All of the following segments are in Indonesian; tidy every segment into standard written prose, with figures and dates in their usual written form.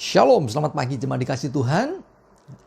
Shalom, selamat pagi jemaat dikasih Tuhan.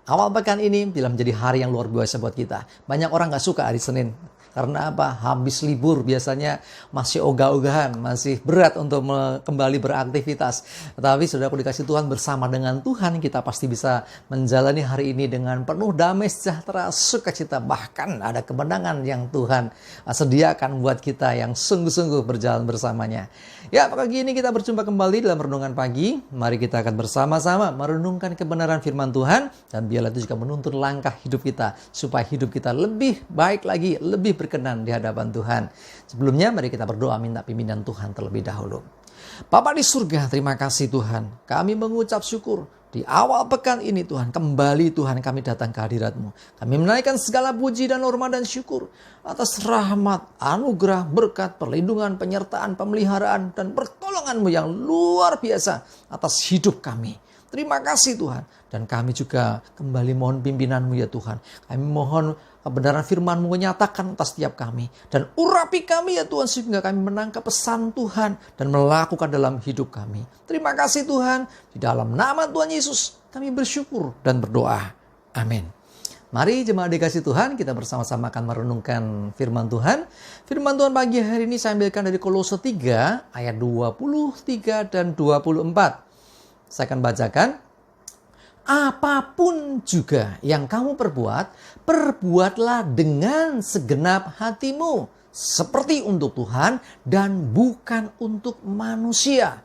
Awal pekan ini bila menjadi hari yang luar biasa buat kita. Banyak orang gak suka hari Senin. Karena apa? Habis libur biasanya masih ogah-ogahan, masih berat untuk kembali beraktivitas. Tetapi saudaraku dikasih Tuhan, bersama dengan Tuhan kita pasti bisa menjalani hari ini dengan penuh damai sejahtera, sukacita. Bahkan ada kemenangan yang Tuhan sediakan buat kita yang sungguh-sungguh berjalan bersamanya. Ya, pagi ini kita berjumpa kembali dalam renungan pagi. Mari kita akan bersama-sama merenungkan kebenaran firman Tuhan. Dan biarlah itu juga menuntun langkah hidup kita, supaya hidup kita lebih baik lagi, lebih berkenan di hadapan Tuhan. Sebelumnya mari kita berdoa minta pimpinan Tuhan terlebih dahulu. Bapa di surga, terima kasih Tuhan. Kami mengucap syukur di awal pekan ini Tuhan. Kembali Tuhan kami datang ke hadirat-Mu. Kami menaikkan segala puji dan hormat dan syukur atas rahmat, anugerah, berkat, perlindungan, penyertaan, pemeliharaan, dan pertolongan-Mu yang luar biasa atas hidup kami. Terima kasih Tuhan. Dan kami juga kembali mohon pimpinan-Mu ya Tuhan. Kami mohon kebenaran firman-Mu menyatakan atas setiap kami. Dan urapi kami ya Tuhan, sehingga kami menangkap pesan Tuhan dan melakukan dalam hidup kami. Terima kasih Tuhan. Di dalam nama Tuhan Yesus kami bersyukur dan berdoa. Amin. Mari jemaat dikasih Tuhan, kita bersama-sama akan merenungkan firman Tuhan. Firman Tuhan pagi hari ini saya ambilkan dari Kolose 3 ayat 23 dan 24. Saya akan bacakan. Apapun juga yang kamu perbuat, perbuatlah dengan segenap hatimu, seperti untuk Tuhan dan bukan untuk manusia.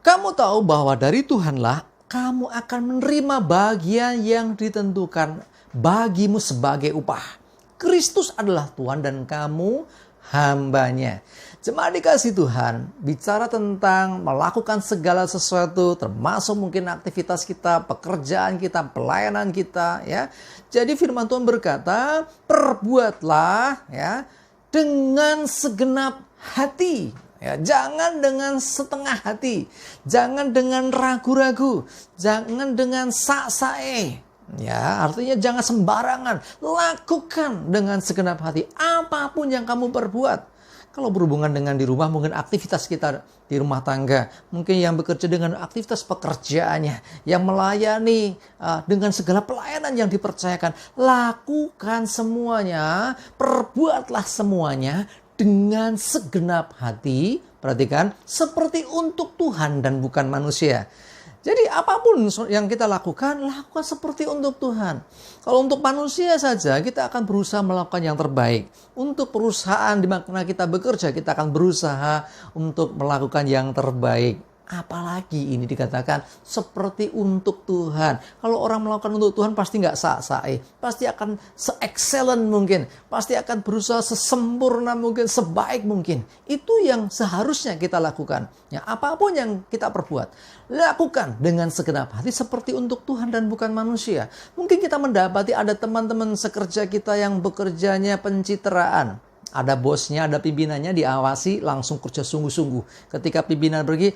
Kamu tahu bahwa dari Tuhanlah kamu akan menerima bagian yang ditentukan bagimu sebagai upah. Kristus adalah Tuhan dan kamu hambanya. Jemaat dikasih Tuhan, bicara tentang melakukan segala sesuatu, termasuk mungkin aktivitas kita, pekerjaan kita, pelayanan kita, ya. Jadi firman Tuhan berkata, perbuatlah ya dengan segenap hati. Ya, jangan dengan setengah hati, jangan dengan ragu-ragu, jangan dengan sak-sae. Ya, artinya jangan sembarangan, lakukan dengan segenap hati apapun yang kamu perbuat. Kalau berhubungan dengan di rumah, mungkin aktivitas kita di rumah tangga, mungkin yang bekerja dengan aktivitas pekerjaannya, yang melayani dengan segala pelayanan yang dipercayakan, lakukan semuanya, perbuatlah semuanya dengan segenap hati. Perhatikan, seperti untuk Tuhan dan bukan manusia. Jadi apapun yang kita lakukan seperti untuk Tuhan. Kalau untuk manusia saja, kita akan berusaha melakukan yang terbaik. Untuk perusahaan di mana kita bekerja, kita akan berusaha untuk melakukan yang terbaik. Apalagi ini dikatakan seperti untuk Tuhan. Kalau orang melakukan untuk Tuhan pasti nggak sak-sae. Pasti akan se-excellent mungkin. Pasti akan berusaha sesempurna mungkin, sebaik mungkin. Itu yang seharusnya kita lakukan. Ya, apapun yang kita perbuat, lakukan dengan segenap hati seperti untuk Tuhan dan bukan manusia. Mungkin kita mendapati ada teman-teman sekerja kita yang bekerjanya pencitraan. Ada bosnya, ada pimpinannya, diawasi, langsung kerja sungguh-sungguh. Ketika pimpinan pergi,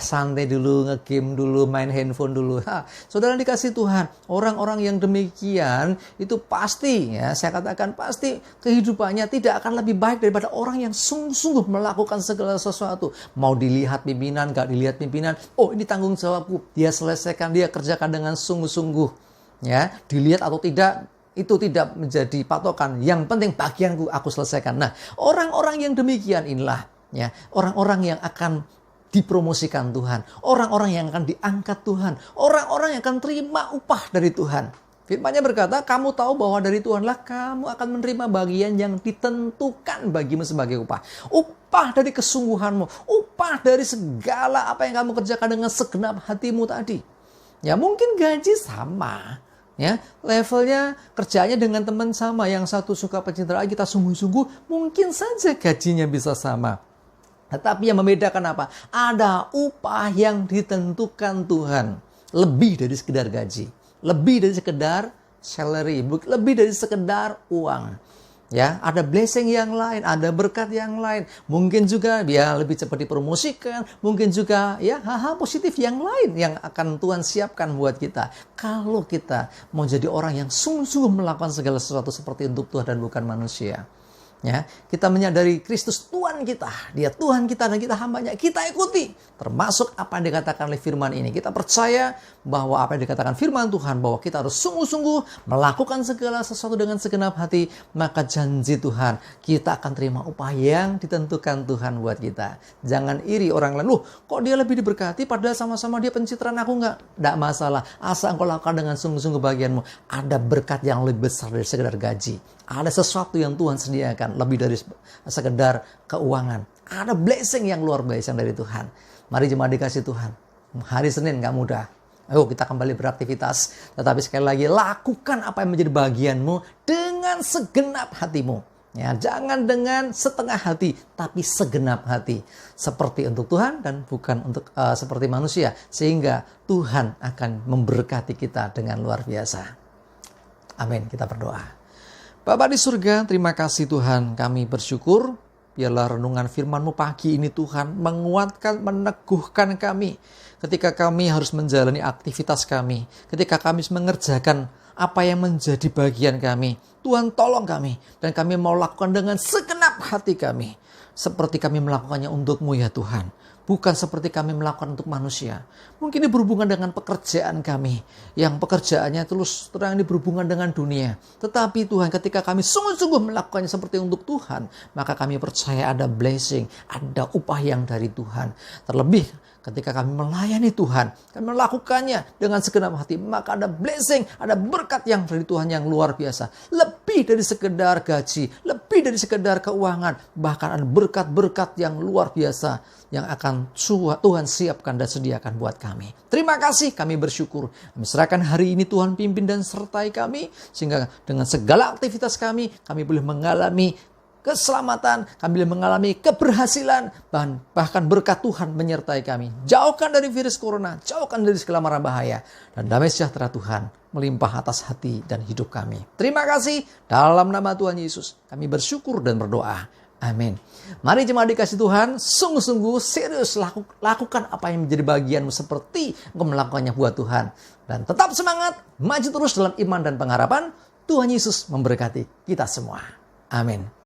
santai dulu, nge-game dulu, main handphone dulu. Saudara dikasih Tuhan, orang-orang yang demikian itu pasti, ya saya katakan pasti kehidupannya tidak akan lebih baik daripada orang yang sungguh-sungguh melakukan segala sesuatu. Mau dilihat pimpinan, gak dilihat pimpinan, oh ini tanggung jawabku, dia selesaikan, dia kerjakan dengan sungguh-sungguh. Ya, dilihat atau tidak, itu tidak menjadi patokan. Yang penting bagianku aku selesaikan. Nah, orang-orang yang demikian inilah ya, orang-orang yang akan dipromosikan Tuhan, orang-orang yang akan diangkat Tuhan, orang-orang yang akan terima upah dari Tuhan. Firman-Nya berkata, kamu tahu bahwa dari Tuhanlah kamu akan menerima bagian yang ditentukan bagimu sebagai upah. Upah dari kesungguhanmu, upah dari segala apa yang kamu kerjakan dengan segenap hatimu tadi. Ya, mungkin gaji sama. Ya, levelnya kerjanya dengan teman sama, yang satu suka pencitraan, kita sungguh-sungguh, mungkin saja gajinya bisa sama. Tetapi yang membedakan apa? Ada upah yang ditentukan Tuhan, lebih dari sekedar gaji, lebih dari sekedar salary, lebih dari sekedar uang. Ya, ada blessing yang lain, ada berkat yang lain. Mungkin juga dia lebih cepat dipromosikan, mungkin juga ya hal-hal positif yang lain yang akan Tuhan siapkan buat kita. Kalau kita mau jadi orang yang sungguh-sungguh melakukan segala sesuatu seperti untuk Tuhan dan bukan manusia. Ya, kita menyadari Kristus Tuhan kita, Dia Tuhan kita dan kita hambanya, kita ikuti. Termasuk apa yang dikatakan oleh firman ini. Kita percaya bahwa apa yang dikatakan firman Tuhan, bahwa kita harus sungguh-sungguh melakukan segala sesuatu dengan segenap hati, maka janji Tuhan, kita akan terima upah yang ditentukan Tuhan buat kita. Jangan iri orang lain, loh kok dia lebih diberkati padahal sama-sama dia pencitraan, aku enggak. Enggak masalah, asal engkau lakukan dengan sungguh-sungguh bagianmu. Ada berkat yang lebih besar dari sekedar gaji. Ada sesuatu yang Tuhan sediakan lebih dari sekedar keuangan. Ada blessing yang luar biasa dari Tuhan. Mari jemaat dikasih Tuhan. Hari Senin gak mudah. Ayo kita kembali beraktivitas. Tetapi sekali lagi lakukan apa yang menjadi bagianmu dengan segenap hatimu. Ya, jangan dengan setengah hati, tapi segenap hati. Seperti untuk Tuhan dan bukan untuk seperti manusia. Sehingga Tuhan akan memberkati kita dengan luar biasa. Amin. Kita berdoa. Bapa di surga, terima kasih Tuhan, kami bersyukur. Biarlah renungan firman-Mu pagi ini Tuhan menguatkan, meneguhkan kami. Ketika kami harus menjalani aktivitas kami. Ketika kami mengerjakan apa yang menjadi bagian kami. Tuhan tolong kami. Dan kami mau lakukan dengan segenap hati kami. Seperti kami melakukannya untuk-Mu ya Tuhan. Bukan seperti kami melakukan untuk manusia. Mungkin ini berhubungan dengan pekerjaan kami. Yang pekerjaannya terus terang ini berhubungan dengan dunia. Tetapi Tuhan, ketika kami sungguh-sungguh melakukannya seperti untuk Tuhan, maka kami percaya ada blessing, ada upah yang dari Tuhan. Terlebih ketika kami melayani Tuhan, kami melakukannya dengan segenap hati, maka ada blessing, ada berkat yang dari Tuhan yang luar biasa. Lebih dari sekedar gaji, lebih dari sekedar keuangan, bahkan ada berkat-berkat yang luar biasa yang akan Tuhan siapkan dan sediakan buat kami. Terima kasih, kami bersyukur. Kami serahkan hari ini Tuhan pimpin dan sertai kami, sehingga dengan segala aktivitas kami boleh mengalami keselamatan, kami boleh mengalami keberhasilan, bahkan berkat Tuhan menyertai kami. Jauhkan dari virus corona, jauhkan dari segala mara bahaya, dan damai sejahtera Tuhan melimpah atas hati dan hidup kami. Terima kasih, dalam nama Tuhan Yesus kami bersyukur dan berdoa. Amin. Mari jemaat dikasih Tuhan, sungguh-sungguh serius lakukan apa yang menjadi bagianmu seperti engkau melakukannya buat Tuhan. Dan tetap semangat, maju terus dalam iman dan pengharapan. Tuhan Yesus memberkati kita semua. Amin.